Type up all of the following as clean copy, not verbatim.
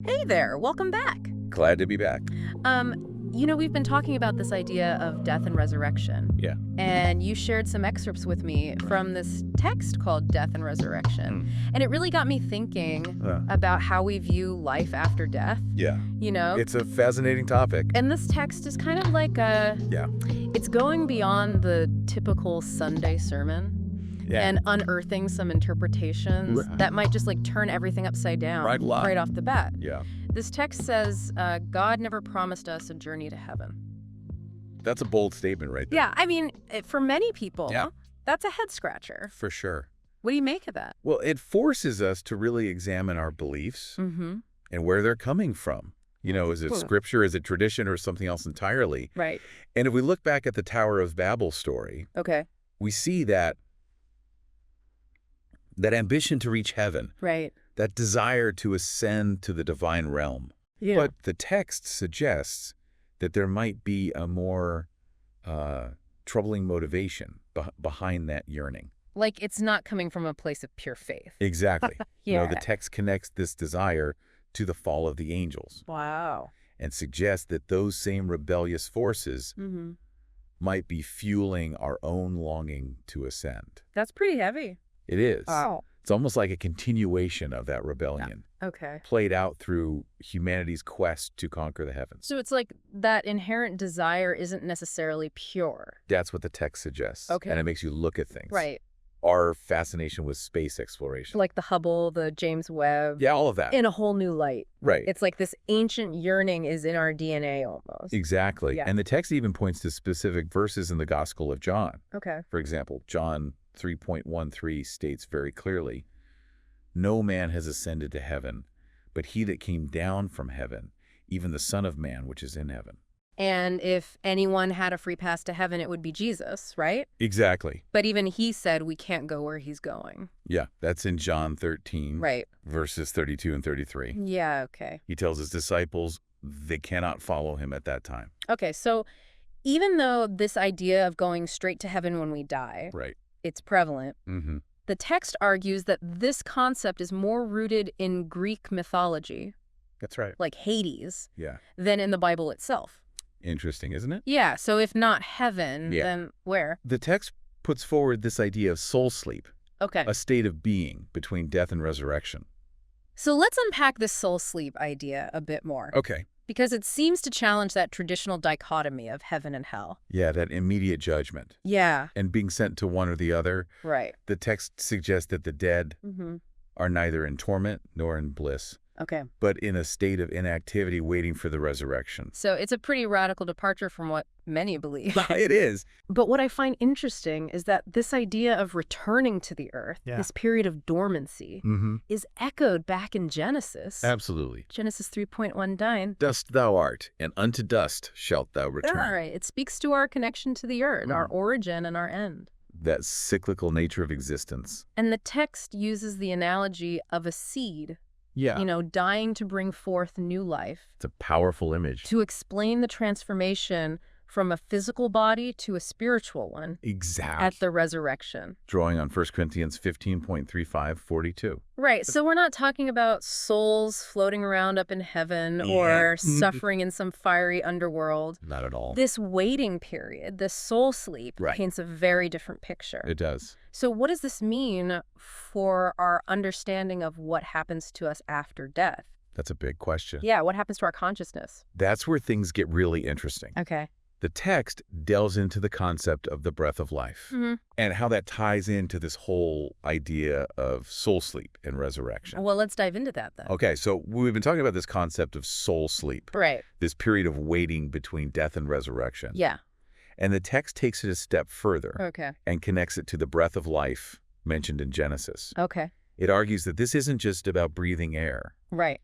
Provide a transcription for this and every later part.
Hey there, welcome back. Glad to be back. We've been talking about this idea of death and resurrection, Yeah. and you shared some excerpts with me from this text called Death and Resurrection. And it really got me thinking about how we view life after death, Yeah. you know? It's a fascinating topic. And this text is kind of like it's going beyond the typical Sunday sermon. Yeah. And unearthing some interpretations that might just turn everything upside down right off the bat. Yeah. This text says, God never promised us a journey to heaven. That's a bold statement right there. Yeah, I mean, for many people, Yeah. that's a head scratcher. For sure. What do you make of that? Well, it forces us to really examine our beliefs and where they're coming from. You know, is it scripture, is it tradition, or something else entirely? Right. And if we look back at the Tower of Babel story, we see that ambition to reach heaven, Right. that desire to ascend to the divine realm. Yeah. But the text suggests that there might be a more troubling motivation behind that yearning. Like it's not coming from a place of pure faith. Exactly. You know, the Yeah. text connects this desire to the fall of the angels Wow. and suggests that those same rebellious forces Mm-hmm. might be fueling our own longing to ascend. That's pretty heavy. It is. Wow. It's almost like a continuation of that rebellion, Okay. played out through humanity's quest to conquer the heavens. So it's like that inherent desire isn't necessarily pure. That's what the text suggests. Okay. And it makes you look at things. Right. Our fascination with space exploration. Like the Hubble, the James Webb. Yeah, all of that. In a whole new light. Right. It's like this ancient yearning is in our DNA almost. Exactly. Yeah. And the text even points to specific verses in the Gospel of John. Okay. For example, John 3.13 states very clearly, "No man has ascended to heaven, but he that came down from heaven, even the Son of Man which is in heaven." And if anyone had a free pass to heaven, it would be Jesus, right? Exactly. But even he said we can't go where he's going. Yeah, that's in John 13, Right. verses 32 and 33. Yeah, okay. He tells his disciples they cannot follow him at that time. Okay, so even though this idea of going straight to heaven when we die, Right. it's prevalent, Mm-hmm. the text argues that this concept is more rooted in Greek mythology, That's right. like Hades, Yeah. than in the Bible itself. Interesting, isn't it? Yeah, so if not heaven, Yeah. then where? The text puts forward this idea of soul sleep, Okay. a state of being between death and resurrection. So let's unpack this soul sleep idea a bit more. Okay. Because it seems to challenge that traditional dichotomy of heaven and hell. Yeah, that immediate judgment. Yeah, And being sent to one or the other, right. the text suggests that the dead Mm-hmm. are neither in torment nor in bliss, Okay. but in a state of inactivity waiting for the resurrection. So it's a pretty radical departure from what many believe. It is. But what I find interesting is that this idea of returning to the earth, this period of dormancy, Mm-hmm. is echoed back in Genesis. Absolutely. Genesis 3.19. Dust thou art, and unto dust shalt thou return. All right. It speaks to our connection to the earth, our origin and our end. That cyclical nature of existence. And the text uses the analogy of a seed, Yeah. dying to bring forth new life, It's a powerful image. to explain the transformation from a physical body to a spiritual one Exactly. at the resurrection. Drawing on 1 Corinthians 15.35-42. Right, so we're not talking about souls floating around up in heaven or suffering in some fiery underworld. Not at all. This waiting period, this soul sleep, Right. paints a very different picture. It does. So what does this mean for our understanding of what happens to us after death? That's a big question. Yeah, what happens to our consciousness? That's where things get really interesting. Okay. The text delves into the concept of the breath of life and how that ties into this whole idea of soul sleep and resurrection. Well, let's dive into that then. Okay, so we've been talking about this concept of soul sleep, Right. this period of waiting between death and resurrection. Yeah. And the text takes it a step further Okay. and connects it to the breath of life mentioned in Genesis. Okay. It argues that this isn't just about breathing air, Right.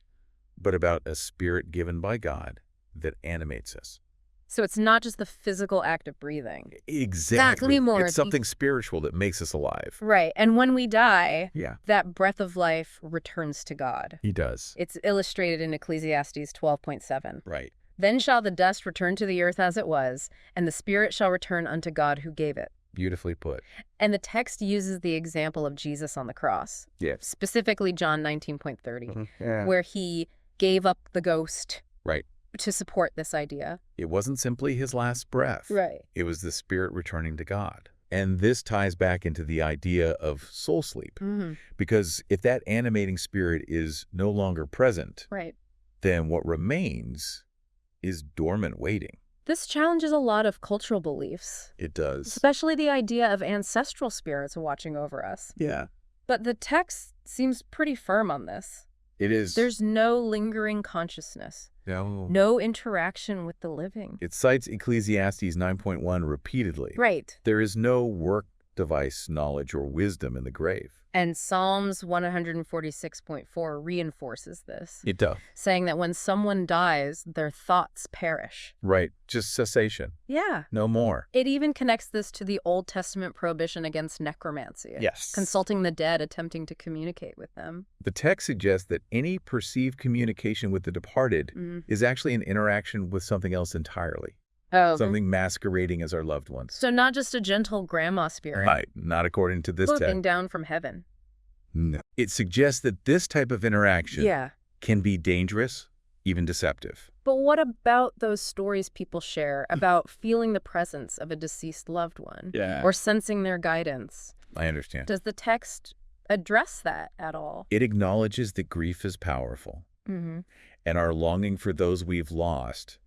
but about a spirit given by God that animates us. So it's not just the physical act of breathing. Exactly. more. It's something spiritual that makes us alive. Right. And when we die, Yeah, that breath of life returns to God. he does. It's illustrated in Ecclesiastes 12.7. Right. Then shall the dust return to the earth as it was, and the spirit shall return unto God who gave it. Beautifully put. And the text uses the example of Jesus on the cross, Yes. specifically John 19.30, Yeah. where he gave up the ghost Right. to support this idea. It wasn't simply his last breath. Right. It was the spirit returning to God. And this ties back into the idea of soul sleep. Because if that animating spirit is no longer present, Right. then what remains is dormant waiting. This challenges a lot of cultural beliefs, It does. especially the idea of ancestral spirits watching over us. Yeah. But the text seems pretty firm on this. It is. There's no lingering consciousness, no interaction with the living. It cites Ecclesiastes 9.1 repeatedly. Right. There is no work device, knowledge, or wisdom in the grave. And Psalms 146.4 reinforces this, It does. saying that when someone dies, their thoughts perish. Right. Just cessation. Yeah. No more. It even connects this to the Old Testament prohibition against necromancy. Yes. Consulting the dead, attempting to communicate with them. The text suggests that any perceived communication with the departed is actually an interaction with something else entirely. Oh. Something masquerading as our loved ones. So not just a gentle grandma spirit. Right. Not according to this Looking text. down from heaven. No. It suggests that this type of interaction Yeah. can be dangerous, even deceptive. But what about those stories people share about feeling the presence of a deceased loved one? Yeah. Or sensing their guidance? I understand. Does the text address that at all? It acknowledges that grief is powerful, and our longing for those we've lost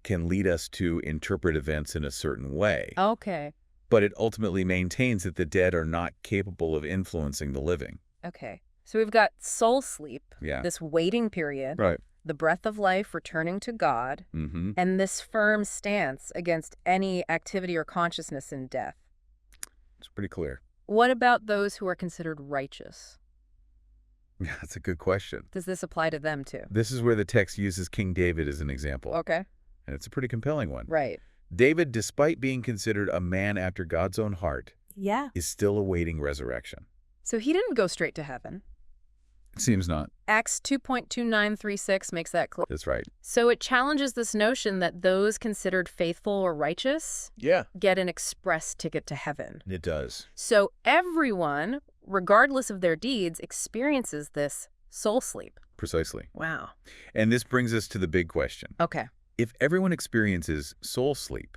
can lead us to interpret events in a certain way. Okay. But it ultimately maintains that the dead are not capable of influencing the living. Okay. So we've got soul sleep, Yeah. this waiting period, Right. the breath of life returning to God, and this firm stance against any activity or consciousness in death. It's pretty clear. What about those who are considered righteous? Yeah, that's a good question. Does this apply to them too? This is where the text uses King David as an example. Okay. And it's a pretty compelling one. Right. David, despite being considered a man after God's own heart, Yeah. is still awaiting resurrection. So he didn't go straight to heaven. It seems not. Acts 2.2936 makes that clear. That's right. So it challenges this notion that those considered faithful or righteous Yeah. get an express ticket to heaven. It does. So everyone, regardless of their deeds, experiences this soul sleep. Precisely. Wow. And this brings us to the big question. Okay. If everyone experiences soul sleep,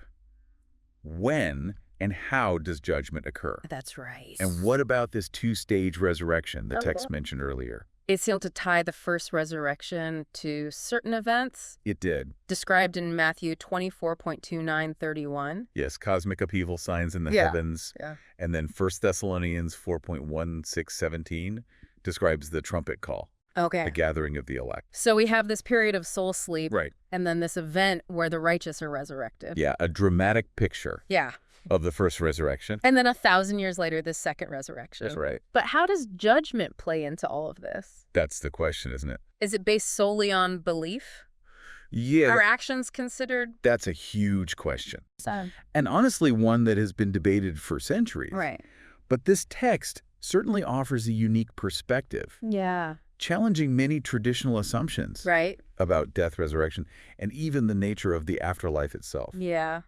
when and how does judgment occur? That's right. And what about this two-stage resurrection the text mentioned earlier? It seemed to tie the first resurrection to certain events It did. described in Matthew 24.29-31. Yes, cosmic upheaval signs in the Yeah. heavens. Yeah. And then 1 Thessalonians 4.16-17 describes the trumpet call, Okay. the gathering of the elect. So we have this period of soul sleep. Right. And then this event where the righteous are resurrected. Yeah, a dramatic picture Yeah. of the first resurrection. And then 1,000 years later, this second resurrection. That's right. But how does judgment play into all of this? That's the question, isn't it? Is it based solely on belief? Yeah, Are actions considered? that's a huge question. So. And honestly, one that has been debated for centuries. Right. But this text certainly offers a unique perspective, Yeah. challenging many traditional assumptions Right. about death, resurrection, and even the nature of the afterlife itself. Yeah.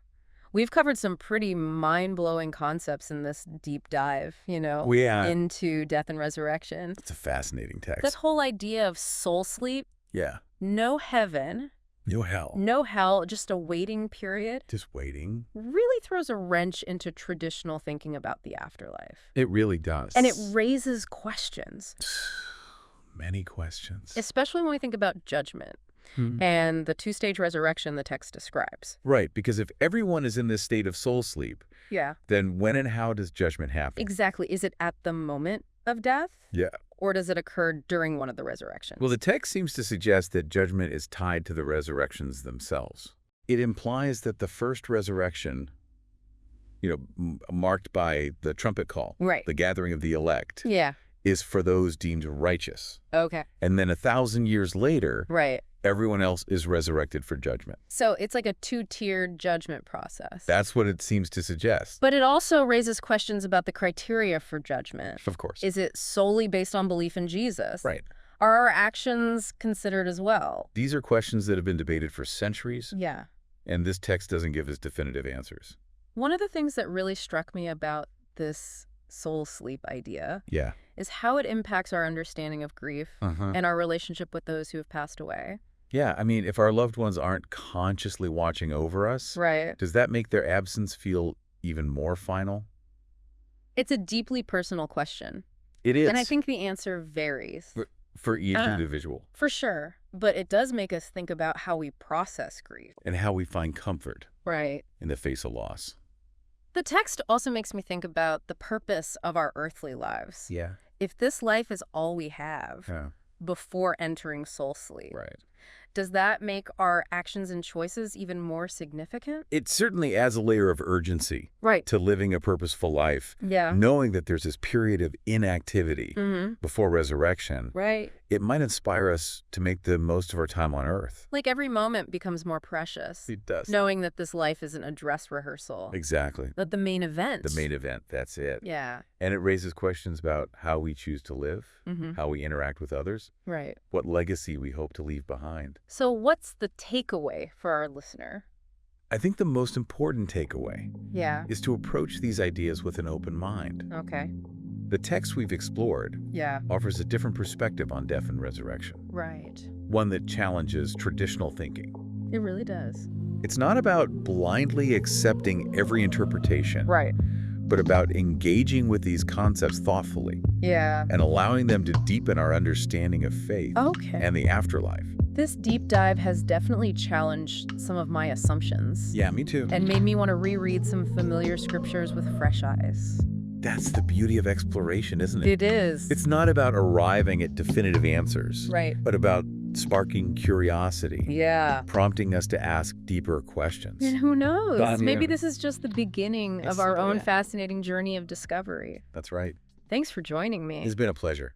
We've covered some pretty mind-blowing concepts in this deep dive, into death and resurrection. It's a fascinating text. That whole idea of soul sleep, Yeah. no heaven, No hell. no hell, just a waiting period, Just waiting. really throws a wrench into traditional thinking about the afterlife. It really does. And it raises questions, Many questions. especially when we think about judgment and the two-stage resurrection the text describes. Right, because if everyone is in this state of soul sleep, Yeah. then when and how does judgment happen? Exactly. Is it at the moment of death? Yeah. Or does it occur during one of the resurrections? Well, the text seems to suggest that judgment is tied to the resurrections themselves. It implies that the first resurrection, marked by the trumpet call, Right. the gathering of the elect, Yeah. is for those deemed righteous. Okay. And then 1,000 years later, Right. everyone else is resurrected for judgment. So it's like a two-tiered judgment process. That's what it seems to suggest. But it also raises questions about the criteria for judgment. Of course. Is it solely based on belief in Jesus? Right. Are our actions considered as well? These are questions that have been debated for centuries, Yeah. and this text doesn't give us definitive answers. One of the things that really struck me about this soul sleep idea Yeah. is how it impacts our understanding of grief and our relationship with those who have passed away. Yeah, I mean, if our loved ones aren't consciously watching over us, Right. does that make their absence feel even more final? It's a deeply personal question. It is. And I think the answer varies. For each individual. For sure. But it does make us think about how we process grief. And how we find comfort Right. in the face of loss. The text also makes me think about the purpose of our earthly lives. Yeah. If this life is all we have Yeah. before entering soul sleep, Right. does that make our actions and choices even more significant? It certainly adds a layer of urgency Right. to living a purposeful life, Yeah. knowing that there's this period of inactivity before resurrection. Right. It might inspire us to make the most of our time on Earth. Like every moment becomes more precious. It does. Knowing that this life isn't a dress rehearsal. Exactly. That the main event. The main event, that's it. Yeah. And it raises questions about how we choose to live, how we interact with others, Right. what legacy we hope to leave behind. So what's the takeaway for our listener? I think the most important takeaway Yeah. is to approach these ideas with an open mind. Okay. The text we've explored Yeah. offers a different perspective on death and resurrection, Right. one that challenges traditional thinking. It really does. It's not about blindly accepting every interpretation, Right. but about engaging with these concepts thoughtfully Yeah. and allowing them to deepen our understanding of faith Okay. and the afterlife. This deep dive has definitely challenged some of my assumptions. Yeah, me too. And made me want to reread some familiar scriptures with fresh eyes. That's the beauty of exploration, isn't it? It is. It's not about arriving at definitive answers, Right. but about sparking curiosity, Yeah. prompting us to ask deeper questions. And who knows? Done. Maybe this is just the beginning of our Yes, own yeah. fascinating journey of discovery. That's right. Thanks for joining me. It's been a pleasure.